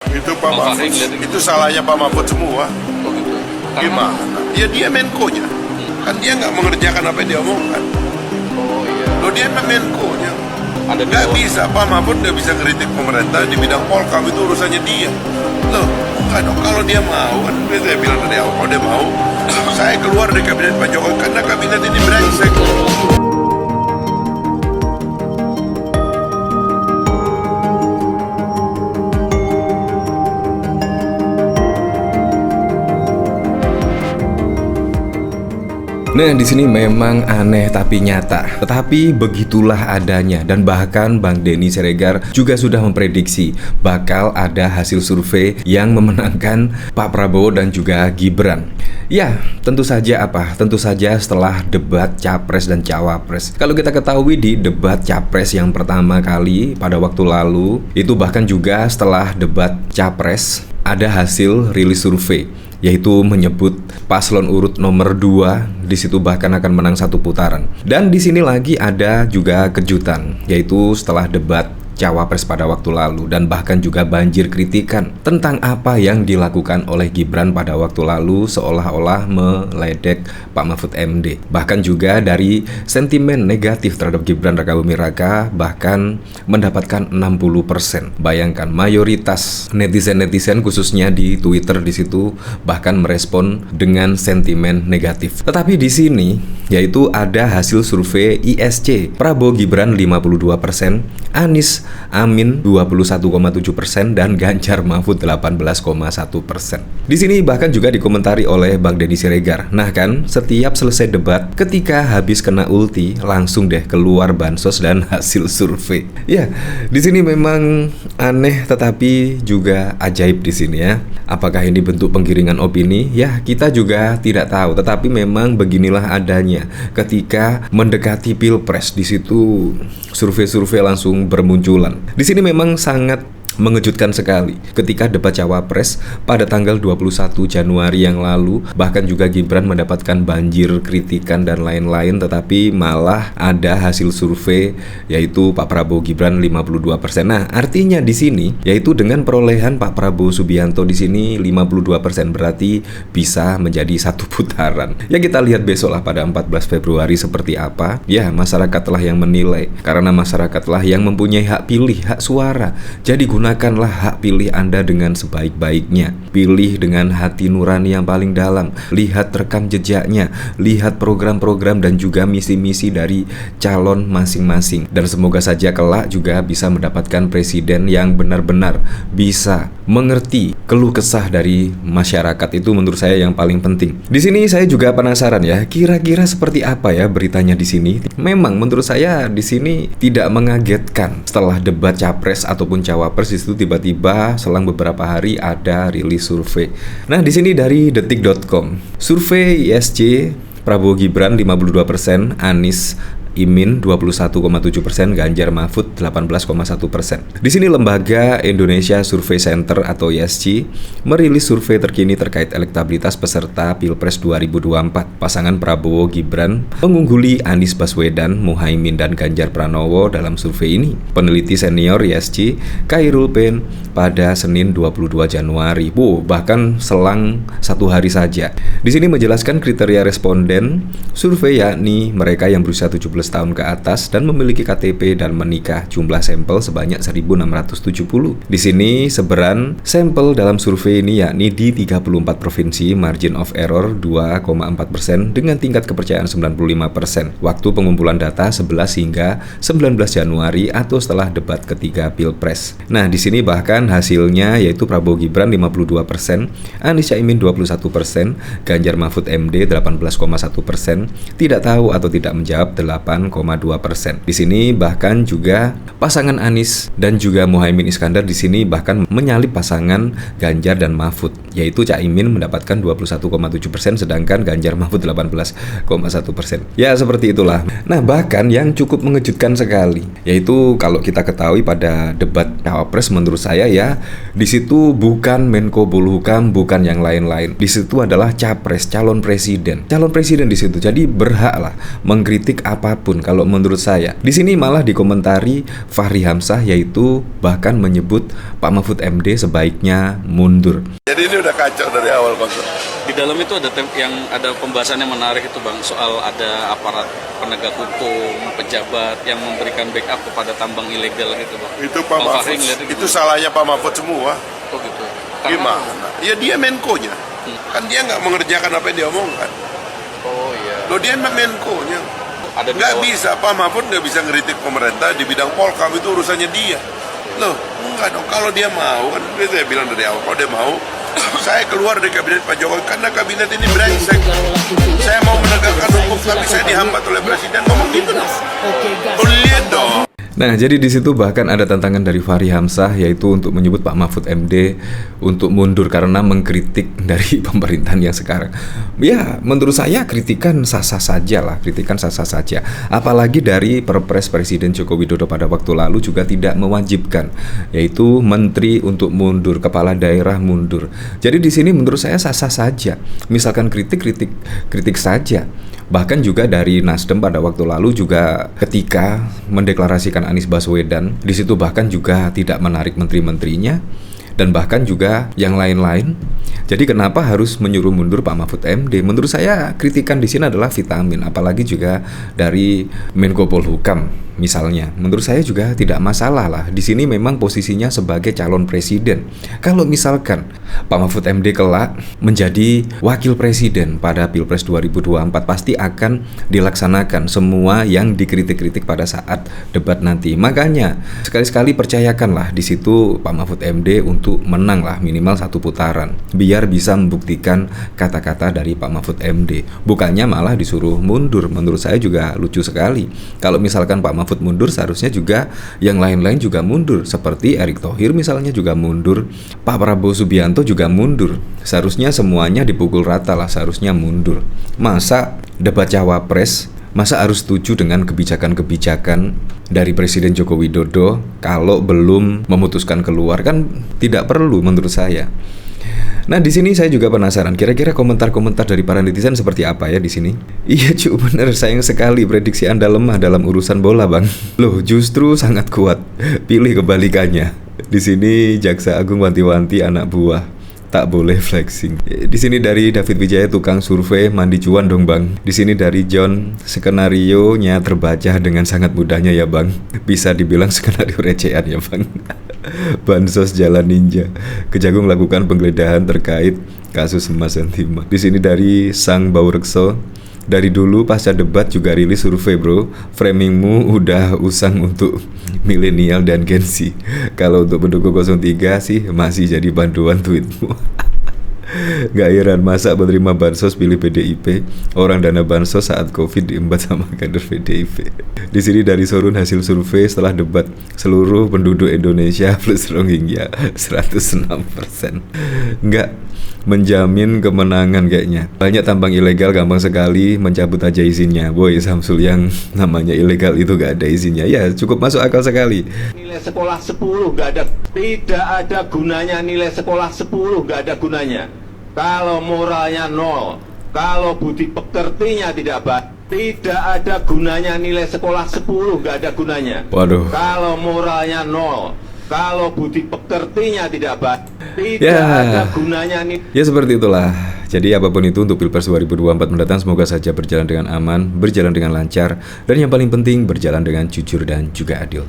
Itu Pak Mahfud, itu salahnya Pak Mahfud semua. Oh gitu. Gimana? Ya dia Menko-nya. Kan dia nggak mengerjakan apa yang dia omongkan. Oh iya. Loh dia Menko-nya. Ada Nggak dua. bisa, Pak Mahfud nggak bisa kritik pemerintah di bidang Polkam, itu urusannya dia. Loh, bukan dong, kalau dia mau, kan saya bilang tadi awal, kalau dia mau, saya keluar dari kabinet Pak Jokowi karena kabinet ini brengsek. Nah, di sini memang aneh tapi nyata. Tetapi begitulah adanya, dan bahkan Bang Denny Siregar juga sudah memprediksi bakal ada hasil survei yang memenangkan Pak Prabowo dan juga Gibran. Ya, tentu saja apa? Tentu saja setelah debat Capres dan Cawapres. Kalau kita ketahui di debat Capres yang pertama kali pada waktu lalu, itu bahkan juga setelah debat Capres ada hasil rilis survei, yaitu menyebut paslon urut nomor 2 di situ bahkan akan menang satu putaran. Dan di sini lagi ada juga kejutan, yaitu setelah debat Cawapres pada waktu lalu dan bahkan juga banjir kritikan tentang apa yang dilakukan oleh Gibran pada waktu lalu, seolah-olah meledek Pak Mahfud MD. Bahkan juga dari sentimen negatif terhadap Gibran Rakabuming Raka bahkan mendapatkan 60%. Bayangkan, mayoritas netizen-netizen khususnya di Twitter di situ bahkan merespon dengan sentimen negatif. Tetapi di sini yaitu ada hasil survei ISC. Prabowo Gibran 52%, Anies Amin 21,7% dan Ganjar Mahfud 18,1%. Di sini bahkan juga dikomentari oleh Bang Denny Siregar. Nah kan, setiap selesai debat, ketika habis kena ulti, langsung deh keluar bansos dan hasil survei. Ya, di sini memang aneh tetapi juga ajaib di sini ya. Apakah ini bentuk penggiringan opini? Ya, kita juga tidak tahu. Tetapi memang beginilah adanya. Ketika mendekati Pilpres, di situ survei-survei langsung bermunculan. Di sini memang sangat mengejutkan sekali ketika debat Cawapres pada tanggal 21 Januari yang lalu, bahkan juga Gibran mendapatkan banjir kritikan dan lain-lain, tetapi malah ada hasil survei yaitu Pak Prabowo Gibran 52%. Nah, artinya di sini yaitu dengan perolehan Pak Prabowo Subianto di sini 52%, berarti bisa menjadi satu putaran. Ya, kita lihat besok lah pada 14 Februari seperti apa. Ya, masyarakatlah yang menilai, karena masyarakatlah yang mempunyai hak pilih, hak suara. Jadi gunakanlah hak pilih Anda dengan sebaik-baiknya. Pilih dengan hati nurani yang paling dalam. Lihat rekam jejaknya, lihat program-program dan juga misi-misi dari calon masing-masing. Dan semoga saja kelak juga bisa mendapatkan presiden yang benar-benar bisa mengerti keluh kesah dari masyarakat. Itu menurut saya yang paling penting. Di sini saya juga penasaran ya, kira-kira seperti apa ya beritanya di sini. Memang menurut saya di sini tidak mengagetkan. Setelah debat Capres ataupun Cawapres itu tiba-tiba selang beberapa hari ada rilis survei. Nah, di sini dari detik.com. Survei ISC Prabowo Gibran 52%, Anies Imin 21,7%, Ganjar Mahfud 18,1%. Di sini Lembaga Indonesia Survey Center atau ISC merilis survei terkini terkait elektabilitas peserta Pilpres 2024. Pasangan Prabowo Gibran mengungguli Anies Baswedan, Muhaimin dan Ganjar Pranowo dalam survei ini. Peneliti senior ISC Khairul Pen pada Senin 22 Januari. Bahkan selang satu hari saja. Di sini menjelaskan kriteria responden survei, yakni mereka yang berusia 17 tahun ke atas dan memiliki KTP dan menikah. Jumlah sampel sebanyak 1.670. Di sini seberan sampel dalam survei ini yakni di 34 provinsi, margin of error 2,4% dengan tingkat kepercayaan 95%. Waktu pengumpulan data 11 hingga 19 Januari atau setelah debat ketiga Pilpres. Nah, di sini bahkan hasilnya yaitu Prabowo Gibran 52%, Anies Caimin 21%, Ganjar Mahfud MD 18,1%, tidak tahu atau tidak menjawab 8,2%. Di sini bahkan juga pasangan Anies dan juga Muhaimin Iskandar di sini bahkan menyalip pasangan Ganjar dan Mahfud, yaitu Caimin mendapatkan 21,7%, sedangkan Ganjar Mahfud 18,1%. Ya seperti itulah. Nah bahkan yang cukup mengejutkan sekali, yaitu kalau kita ketahui pada debat Cawapres, menurut saya ya di situ bukan Menko Polhukam, bukan yang lain-lain. Di situ adalah capres, calon presiden di situ. Jadi berhak lah mengkritik apapun kalau menurut saya. Di sini malah dikomentari Fahri Hamzah, yaitu bahkan menyebut Pak Mahfud MD sebaiknya mundur. Jadi ini udah kacau dari awal konsep. Di dalam itu ada pembahasan yang menarik itu Bang, soal ada aparat penegak hukum, pejabat yang memberikan backup kepada tambang ilegal gitu Bang. Itu Pak Mahfud, itu salahnya Pak Mahfud semua. Oh gitu. Gimana? Ya dia Menko-nya. Kan dia nggak mengerjakan apa yang dia omongkan. Oh iya. Loh dia Menko-nya. Ada Nggak bisa, Pak Mahfud nggak bisa ngeritik pemerintah di bidang Polkam, itu urusannya dia. Loh, enggak dong. Kalau dia mau, kan saya bilang dari awal, kalau dia mau, saya keluar dari kabinet Pak Jokowi karena kabinet ini brengsek. Saya mau menegakkan hukum, tapi saya dihambat oleh presiden. Ngomong gitu dong. Oh, lihat dong. Nah, jadi di situ bahkan ada tantangan dari Fahri Hamzah, yaitu untuk menyebut Pak Mahfud MD untuk mundur karena mengkritik dari pemerintahan yang sekarang. Ya, menurut saya kritikan sah-sah saja lah, kritikan sah-sah saja. Apalagi dari Perpres Presiden Joko Widodo pada waktu lalu juga tidak mewajibkan, yaitu menteri untuk mundur, kepala daerah mundur. Jadi di sini menurut saya sah-sah saja. Misalkan kritik saja. Bahkan juga dari Nasdem pada waktu lalu juga ketika mendeklarasikan Anies Baswedan, di situ bahkan juga tidak menarik menteri-menterinya dan bahkan juga yang lain-lain. Jadi kenapa harus menyuruh mundur Pak Mahfud MD? Menurut saya kritikan di sini adalah vitamin, apalagi juga dari Menko Polhukam misalnya. Menurut saya juga tidak masalah lah. Di sini memang posisinya sebagai calon presiden. Kalau misalkan Pak Mahfud MD kelak menjadi wakil presiden pada Pilpres 2024, pasti akan dilaksanakan semua yang dikritik-kritik pada saat debat nanti. Makanya sekali-sekali percayakanlah di situ Pak Mahfud MD untuk menang lah minimal satu putaran, biar bisa membuktikan kata-kata dari Pak Mahfud MD. Bukannya malah disuruh mundur. Menurut saya juga lucu sekali. Kalau misalkan Pak Mahfud mundur, seharusnya juga yang lain-lain juga mundur. Seperti Erick Thohir misalnya juga mundur, Pak Prabowo Subianto juga mundur. Seharusnya semuanya dipukul rata lah, seharusnya mundur. Masa debat Cawapres, masa harus setuju dengan kebijakan-kebijakan dari Presiden Joko Widodo kalau belum memutuskan keluar? Kan tidak perlu menurut saya. Nah di sini saya juga penasaran, kira-kira komentar-komentar dari para netizen seperti apa ya di sini? Iya cuy, bener, sayang sekali prediksi Anda lemah dalam urusan bola bang. Loh justru sangat kuat, pilih kebalikannya. Di sini Jaksa Agung wanti-wanti anak buah, tak boleh flexing. Di sini dari David Wijaya, tukang survei, mandi cuan dong bang. Di sini dari John, skenario nya terbaca dengan sangat mudahnya ya bang. Bisa dibilang skenario recehan ya bang. Bansos jalan ninja. Kejagung lakukan penggeledahan terkait kasus emas dan timah. Di sini dari Sang Baurekso, dari dulu pasca debat juga rilis survei bro. Framingmu udah usang untuk milenial dan Gen Z. Kalau untuk pendukung 03 sih masih jadi panduan tweetmu. Gak heran masa penerima bansos pilih PDIP. Orang dana bansos saat Covid diembat sama kader PDIP. Di sini dari Sorun, hasil survei setelah debat, seluruh penduduk Indonesia plus Rohingya 106% nggak menjamin kemenangan kayaknya. Banyak tambang ilegal, gampang sekali mencabut aja izinnya. Boy Samsul, yang namanya ilegal itu gak ada izinnya. Ya cukup masuk akal sekali. Nilai sekolah 10 tidak ada gunanya. Nilai sekolah 10 gak ada gunanya kalau moralnya 0, kalau budi pekertinya tidak baik. Tidak ada gunanya nilai sekolah 10, gak ada gunanya. Waduh. Kalau moralnya 0, kalau budi pekertinya tidak baik. Tidak ada gunanya nih. Ya seperti itulah. Jadi apapun itu untuk Pilpres 2024 mendatang, semoga saja berjalan dengan aman, berjalan dengan lancar, dan yang paling penting berjalan dengan jujur dan juga adil.